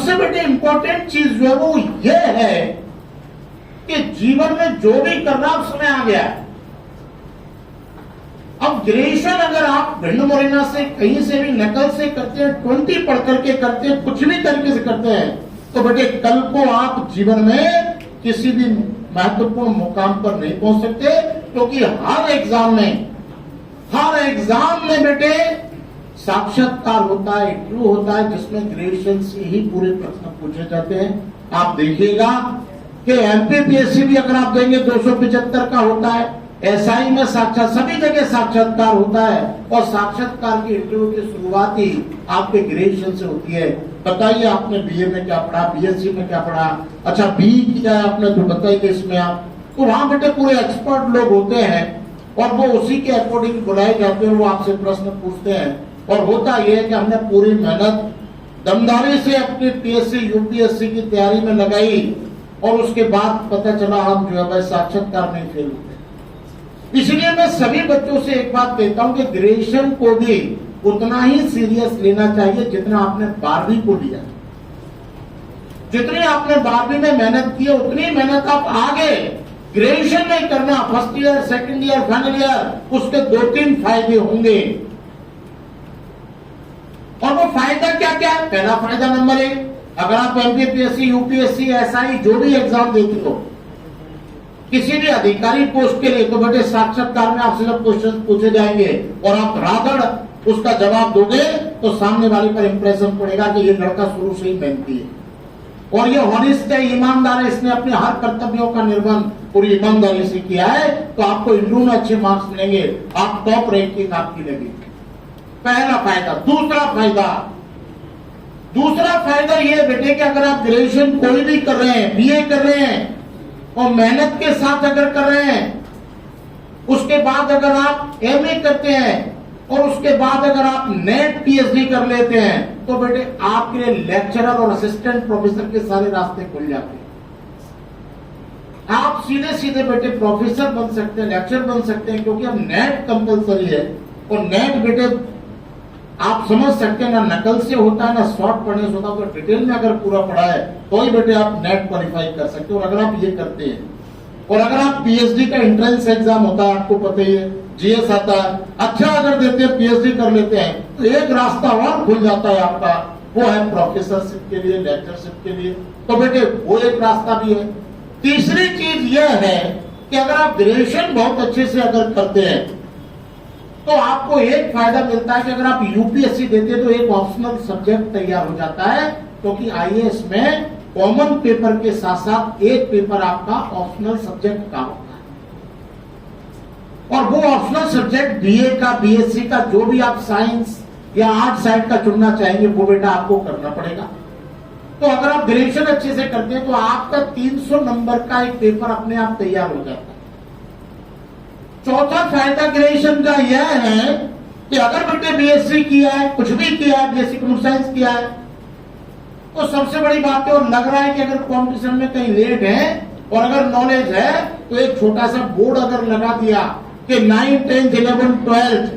सबसे बड़ी इंपॉर्टेंट चीज जो है वो ये है कि जीवन में जो भी करना उसमें आ गया है। अब ग्रेजुएशन अगर आप भिंड मोरेना से कहीं से भी नकल से करते हैं, 20 पढ़ करके करते हैं, कुछ भी तरीके से करते हैं, तो बेटे कल को आप जीवन में किसी भी महत्वपूर्ण मुकाम पर नहीं पहुंच सकते, क्योंकि हर एग्जाम में बेटे साक्षात्कार होता है, इंटरव्यू होता है, जिसमें ग्रेजुएशन से ही पूरे प्रश्न पूछे जाते हैं। आप देखिएगा कि एमपीपीएससी भी अगर आप देंगे 275 का होता है, एसआई में साक्षात सभी जगह साक्षात्कार होता है, और साक्षात्कार की इंटरव्यू की शुरुआत ही आपके ग्रेजुएशन से होती है। बताइए आपने बीए में क्या पढ़ा, बीएससी में क्या पढ़ा, अच्छा बी किया है आपने तो बताइए इसमें आप, तो वहां बेटे पूरे एक्सपर्ट लोग होते हैं और वो उसी के अकॉर्डिंग बुलाए जाते हैं, वो आपसे प्रश्न पूछते हैं। और होता यह है कि हमने पूरी मेहनत दमदारी से अपनी पीएससी यूपीएससी की तैयारी में लगाई और उसके बाद पता चला हम जो है भाई साक्षात्कार में फेल हुए। इसलिए मैं सभी बच्चों से एक बात कहता हूं कि ग्रेजुएशन को भी उतना ही सीरियस लेना चाहिए जितना आपने 12वीं को लिया। जितनी आपने 12वीं में मेहनत की है उतनी मेहनत आप आगे ग्रेजुएशन में करना, first year, second year, final year, उसके 2-3 फायदे होंगे। और वो फायदा क्या क्या है? पहला फायदा नंबर 1, अगर आप एमपीपीएससी, यूपीएससी, एसआई जो भी एग्जाम देते हो किसी भी अधिकारी पोस्ट के लिए, तो बेटे साक्षात्कार में आपसे जब क्वेश्चन पूछे जाएंगे और आप रादड़ उसका जवाब दोगे तो सामने वाले पर इंप्रेशन पड़ेगा कि ये लड़का शुरू से ही मेहनती है और ये हॉनेस्ट है, ईमानदार है, इसने अपने हर कर्तव्यों का निर्वहन पूरी ईमानदारी से किया है, तो आपको इंटरव्यू में अच्छे मार्क्स मिलेंगे, आप टॉप रैंकिंग आपकी लगेगी। पहला फायदा। दूसरा फायदा ये बेटे कि अगर आप ग्रेजुएशन कोई भी कर रहे हैं, बीए कर रहे हैं और मेहनत के साथ अगर कर रहे हैं, उसके बाद अगर आप एमए करते हैं और उसके बाद अगर आप नेट पीएचडी कर लेते हैं, तो बेटे आपके लिए लेक्चरर और असिस्टेंट प्रोफेसर के सारे रास्ते खुल जाते हैं। आप सीधे सीधे बेटे प्रोफेसर बन सकते हैं, लेक्चरर बन सकते हैं, क्योंकि अब नेट कंपलसरी है। और नेट बेटे आप समझ सकते हैं ना नकल से होता है ना शॉर्ट पढ़ने से होता है, तो डिटेल में अगर पूरा पढ़ा है तो ही बेटे आप नेट क्वालिफाई कर सकते हो। और अगर आप ये करते हैं और अगर आप पीएचडी का एंट्रेंस एग्जाम होता है, आपको पता ही है, जीएस आता है, अच्छा अगर देते हैं, पीएचडी कर लेते हैं, तो एक रास्ता और खुल जाता है आपका, वो है प्रोफेसरशिप के लिए, लेक्चरशिप के लिए, तो बेटे वो एक रास्ता भी है। तीसरी चीज यह है कि अगर आप ग्रेजुएशन बहुत अच्छे से अगर करते हैं तो आपको एक फायदा मिलता है कि अगर आप यूपीएससी देते हैं तो एक ऑप्शनल सब्जेक्ट तैयार हो जाता है, क्योंकि आईएएस में कॉमन पेपर के साथ साथ एक पेपर आपका ऑप्शनल सब्जेक्ट का होता है। और वो ऑप्शनल सब्जेक्ट बीए का, बीएससी का, जो भी आप साइंस या आर्ट साइड का चुनना चाहेंगे वो बेटा आपको करना पड़ेगा। तो अगर आप ग्रेजुएशन अच्छे से करते हैं तो आपका 300 नंबर का एक पेपर अपने आप तैयार हो जाता है। चौथा फायदा ग्रेजुएशन का यह है कि अगर बेटे बीएससी किया है, कुछ भी किया है, बीएससी कंप्यूटर साइंस किया है, तो सबसे बड़ी बात है, और लग रहा है कि अगर कंपटीशन में कहीं लेट है और अगर नॉलेज है तो एक छोटा सा बोर्ड अगर लगा दिया कि 9, 10, 11, 12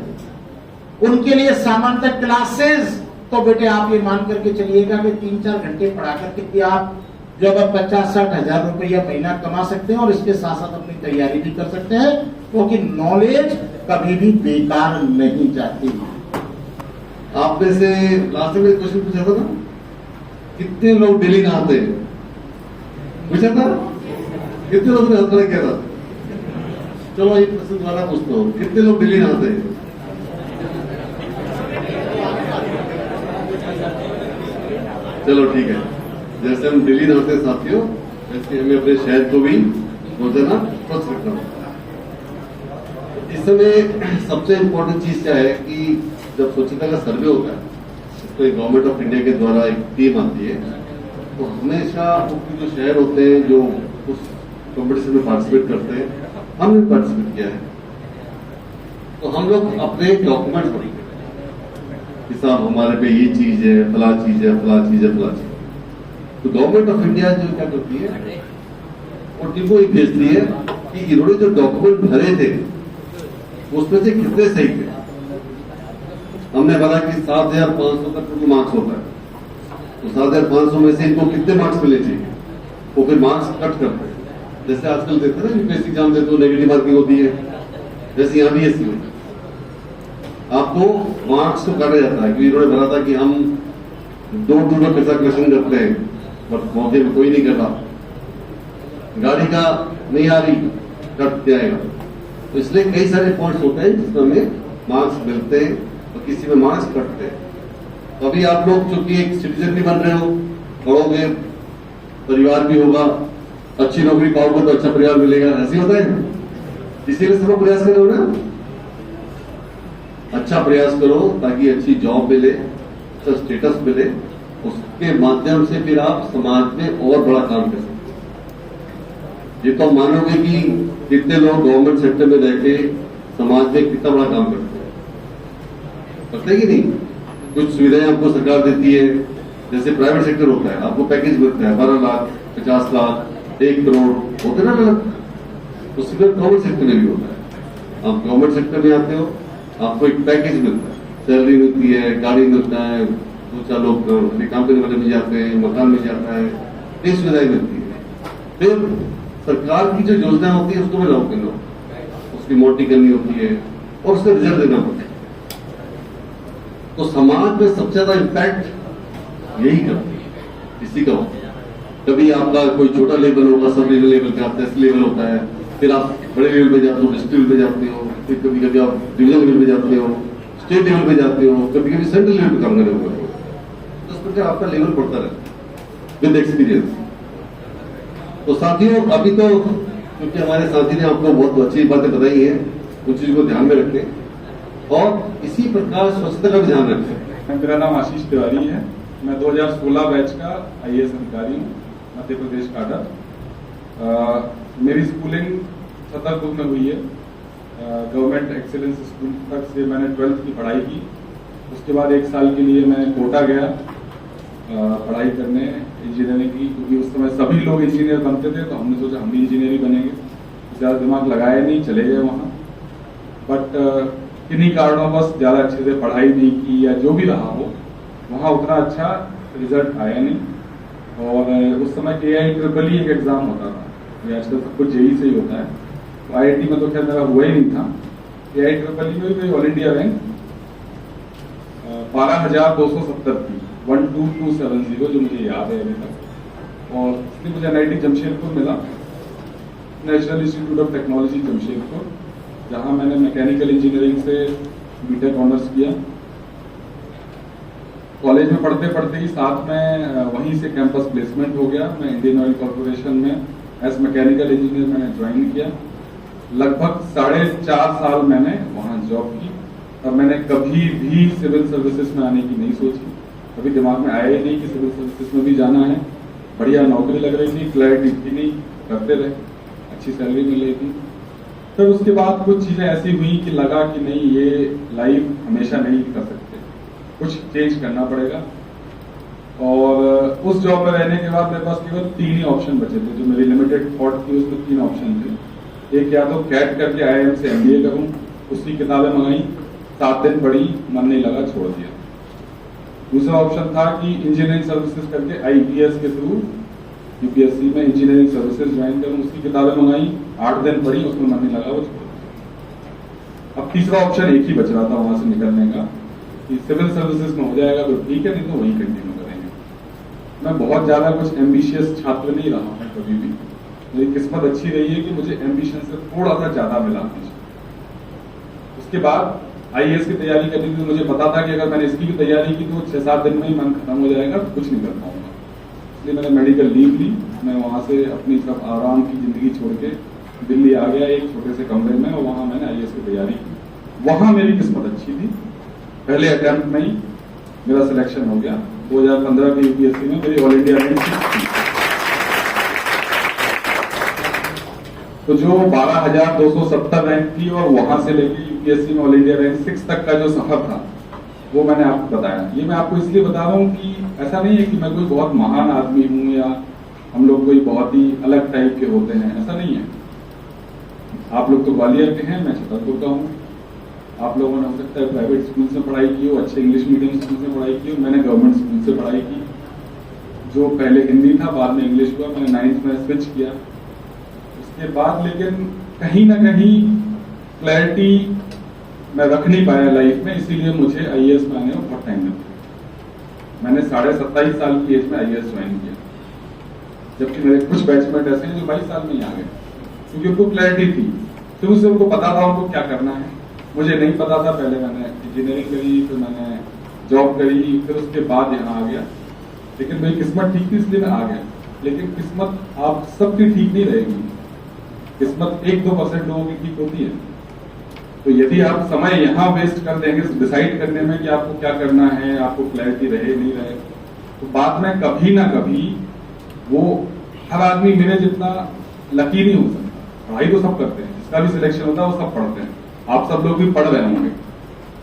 उनके लिए सामान्य क्लासेस, तो बेटे आप ये मान करके चलिएगा कि 3-4 घंटे पढ़ा करके आप जो अब 50-60 हजार रुपया महीना कमा सकते हैं और इसके साथ साथ अपनी तैयारी भी कर सकते हैं, क्योंकि नॉलेज कभी भी बेकार नहीं जाती। आप में से लास्ट में क्वेश्चन पूछा था ना, कितने लोग दिल्ली में आते हैं, पूछा था, कितने लोग ने आंसर किया था? चलो एक प्रश्न दोबारा पूछता हूँ, कितने लोग दिल्ली में आते हैं? चलो ठीक है, जैसे हम दिल्ली में आते हैं साथियों, वैसे हमें अपने शहर को भी रोजाना स्वच्छ रखना होता है। इस समय सबसे इम्पोर्टेंट चीज क्या है कि जब स्वच्छता का सर्वे होता है तो गवर्नमेंट ऑफ इंडिया के द्वारा एक टीम आती है, तो हमेशा जो शहर होते हैं जो उस कंपटीशन में पार्टिसिपेट करते हैं, हमने पार्टिसिपेट किया है, तो हम लोग अपने डॉक्यूमेंट भरेंगे कि साहब हमारे पे ये चीज है, फला चीज है, फला चीज है, फला चीज। तो गवर्नमेंट ऑफ इंडिया जो क्या करती है, वो टीम को भेजती है कि इन्होंने जो डॉक्यूमेंट भरे थे उसमें से कितने सही थे। हमने बोला कि 7,500 तक मार्क्स होता है, तो 7,500 में से इनको कितने मार्क्स मिलने चाहिए, वो फिर मार्क्स कट करते हैं। जैसे आजकल देखते हैं ना यूपीएससी एग्जाम देते हो नेगेटिव मार्किंग होती है, जैसे यहाँ भी ऐसी होती है, आपको मार्क्स को काटा जाता है। क्योंकि इन्होंने भरा था कि हम डोर टू डोर पैसा कलेक्शन करते हैं, बट मौके में कोई नहीं कर रहा, गाड़ी का नहीं आ रही, कट जाएगा। तो इसलिए कई सारे पॉइंट्स होते हैं जिसमें हमें मार्क्स मिलते हैं और किसी में मार्क्स कटते हैं। तो अभी आप लोग चूंकि एक सिटीजन भी बन रहे हो, पढ़ोगे, परिवार भी होगा, अच्छी नौकरी पाओगे तो अच्छा परिवार मिलेगा, ऐसे होता है। इसीलिए सब प्रयास करो ना, अच्छा प्रयास करो ताकि अच्छी जॉब मिले, अच्छा स्टेटस मिले, उसके माध्यम से फिर आप समाज में और बड़ा काम कर सकते हो। ये तो मानोगे कि कितने लोग गवर्नमेंट सेक्टर में रह के समाज में कितना बड़ा काम करते हैं, करते हैं कि नहीं। कुछ सुविधाएं आपको सरकार देती है, जैसे प्राइवेट सेक्टर होता है, आपको पैकेज मिलता है 12 लाख, 50 लाख, 1 करोड़ होते ना अलग, तो सिर्फ गवर्नमेंट सेक्टर में भी होता है। आप गवर्नमेंट सेक्टर में आते हो, आपको एक पैकेज मिलता है, सैलरी मिलती है, गाड़ी मिलता है, 2-4 लोग कंपनी वाले मिल जाते हैं, मकान मिल जाता है, ये सुविधाएं मिलती है। फिर सरकार की जो योजना होती है उसको भी लागू करना होता है, उसकी मॉनिटरिंग करनी होती है और उसका रिजल्ट देना पड़ता है। तो समाज में सबसे ज्यादा इम्पैक्ट यही करती है, इसी का होता है। कभी आपका कोई छोटा लेवल होगा, सब लेवल का तहसील लेवल होता है, फिर आप बड़े लेवल पे जाते हो, डिस्ट्रिक्ट लेवल पे जाते हो, फिर कभी कभी आप डिवीजन लेवल पे जाते हो, स्टेट लेवल पे जाते हो, कभी कभी सेंट्रल लेवल पे काम करने होगा। तो इस प्रकार आपका लेवल बढ़ता रहता है विद एक्सपीरियंस। तो साथियों, अभी तो क्योंकि हमारे साथी ने आपको बहुत अच्छी बातें बताई है, उन चीज को ध्यान में रखें और इसी प्रकार स्वच्छता का भी ध्यान रखें। मेरा नाम आशीष तिवारी है, मैं 2016 बैच का IAS अधिकारी हूँ, मध्य प्रदेश काडर। मेरी स्कूलिंग छतरपुर में हुई है। गवर्नमेंट एक्सीलेंस स्कूल तक से मैंने 12th की पढ़ाई की। उसके बाद 1 साल के लिए मैं कोटा गया पढ़ाई करने इंजीनियरिंग की, क्योंकि उस समय सभी लोग इंजीनियर बनते थे, तो हमने सोचा हम भी इंजीनियर ही बनेंगे। ज़्यादा दिमाग लगाया नहीं, चले गए वहाँ। बट किन्हीं कारणों बस ज़्यादा अच्छे से पढ़ाई नहीं की या जो भी रहा हो, वहाँ उतना अच्छा रिजल्ट आया नहीं। और उस समय AIEEE एक एग्ज़ाम होता था, ये आजकल सब कुछ JEE से ही होता है। तो IIT में तो खैर मेरा हुआ ही नहीं था। AIEEE में भी ऑल इंडिया रैंक 12,270 थी, 12270, जो मुझे याद है अभी तक। और इसलिए मुझे NIT जमशेदपुर मिला, national institute of technology Jamshedpur, जहां मैंने मैकेनिकल इंजीनियरिंग से BTech ऑनर्स किया। कॉलेज में पढ़ते पढ़ते ही साथ में वहीं से कैंपस प्लेसमेंट हो गया। मैं इंडियन ऑयल कॉर्पोरेशन में एज मैकेनिकल इंजीनियर मैंने ज्वाइन किया। लगभग 4.5 साल मैंने वहाँ जॉब की। तब मैंने कभी भी सिविल सर्विसेज में आने की नहीं सोची, कभी दिमाग में आया ही नहीं कि सिविल सर्विसेज में भी जाना है। बढ़िया नौकरी लग रही थी, क्लैरिटी थी नहीं, करते रहे, अच्छी सैलरी मिल रही थी। फिर उसके बाद कुछ चीज़ें ऐसी हुई कि लगा कि नहीं, ये लाइफ हमेशा नहीं कर सकते, कुछ चेंज करना पड़ेगा। और उस जॉब में रहने के बाद मेरे पास केवल 3 ही ऑप्शन बचे थे। जो मेरी लिमिटेड थॉट थी उसमें 3 ऑप्शन थे। एक या तो कैट करके IIM से MBA करूं, उसकी किताबें मंगाई, 7 दिन पढ़ी, मन नहीं लगा, छोड़ दिया। दूसरा ऑप्शन था कि इंजीनियरिंग सर्विसेज करके IPS के थ्रू UPSC में इंजीनियरिंग सर्विसेज ज्वाइन करूं, उसकी किताबें मंगाई, 8 दिन पढ़ी, उसमें मन नहीं लगा, वो छोड़ दिया। अब तीसरा ऑप्शन एक ही बच रहा था वहां से निकलने का कि सिविल सर्विसेज में हो जाएगा तो ठीक है, नहीं तो वही कंटिन्यू करेंगे। मैं बहुत ज्यादा कुछ एम्बिशियस छात्र नहीं रहा हूँ कभी भी। मेरी किस्मत अच्छी रही है कि मुझे एम्बिशन से थोड़ा सा ज्यादा मिला मुझे। उसके बाद IAS की तैयारी करनी थी, मुझे पता था कि अगर मैंने इसकी भी तैयारी की तो 6-7 दिन में ही मन खत्म हो जाएगा, तो कुछ नहीं कर पाऊंगा। इसलिए मैंने मेडिकल लीव ली। मैं वहां से अपनी सब आराम की जिंदगी छोड़ के दिल्ली आ गया एक छोटे से कमरे में, और वहां मैंने IAS की तैयारी की। वहां मेरी किस्मत अच्छी थी, पहले अटेम्प्ट में ही मेरा सिलेक्शन हो गया। 2015 की UPSC में मेरी ऑल इंडिया रैंक 6 थी। तो जो 12,270 रैंक थी और वहां से लेके UPSC में ऑल इंडिया रैंक 6 तक का जो सफर था, वो मैंने आपको बताया। ये मैं आपको इसलिए बता रहा हूँ कि ऐसा नहीं है कि मैं कोई बहुत महान आदमी हूँ या हम लोग कोई बहुत ही अलग टाइप के होते हैं, ऐसा नहीं है। आप लोग तो ग्वालियर के हैं, मैं छतरपुर का हूँ। आप लोगों ने हो सकता है प्राइवेट स्कूल से पढ़ाई की हो, अच्छे इंग्लिश मीडियम स्कूल से पढ़ाई की हो, मैंने गवर्नमेंट स्कूल से पढ़ाई की। जो पहले हिंदी था बाद में इंग्लिश हुआ, मैंने 9th में स्विच किया। उसके बाद लेकिन कहीं ना कहीं क्लैरिटी मैं रख नहीं पाया लाइफ में, इसीलिए मुझे आईएएस में आने में बहुत टाइम लग गया। मैंने 27.5 साल की एज में आईएएस ज्वाइन किया, जबकि मेरे कुछ बैचमेट ऐसे हैं जो 22 साल में ही आ गए, क्योंकि उनको क्लैरिटी थी, शुरू से उनको पता था उनको क्या करना है। मुझे नहीं पता था, पहले मैंने इंजीनियरिंग करी, फिर मैंने जॉब करी, फिर उसके बाद यहाँ आ गया। लेकिन मेरी किस्मत ठीक थी इसलिए मैं आ गया। लेकिन किस्मत आप सबकी ठीक नहीं रहेगी, किस्मत 1-2% लोगों की ठीक होती है। तो यदि आप समय यहाँ वेस्ट कर देंगे डिसाइड करने में कि आपको क्या करना है, आपको क्लैरिटी रहे नहीं रहे, तो बाद में कभी ना कभी वो हर आदमी मेरे जितना लकी नहीं हो सकता। पढ़ाई तो सब करते हैं, जिसका भी सिलेक्शन होता है वो सब पढ़ते हैं, आप सब लोग भी पढ़ रहे होंगे।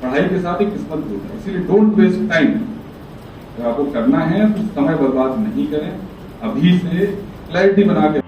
पढ़ाई के साथ ही किस्मत भी होता है, इसीलिए डोंट वेस्ट टाइम। अगर आपको करना है तो समय बर्बाद नहीं करें, अभी से क्लैरिटी बना के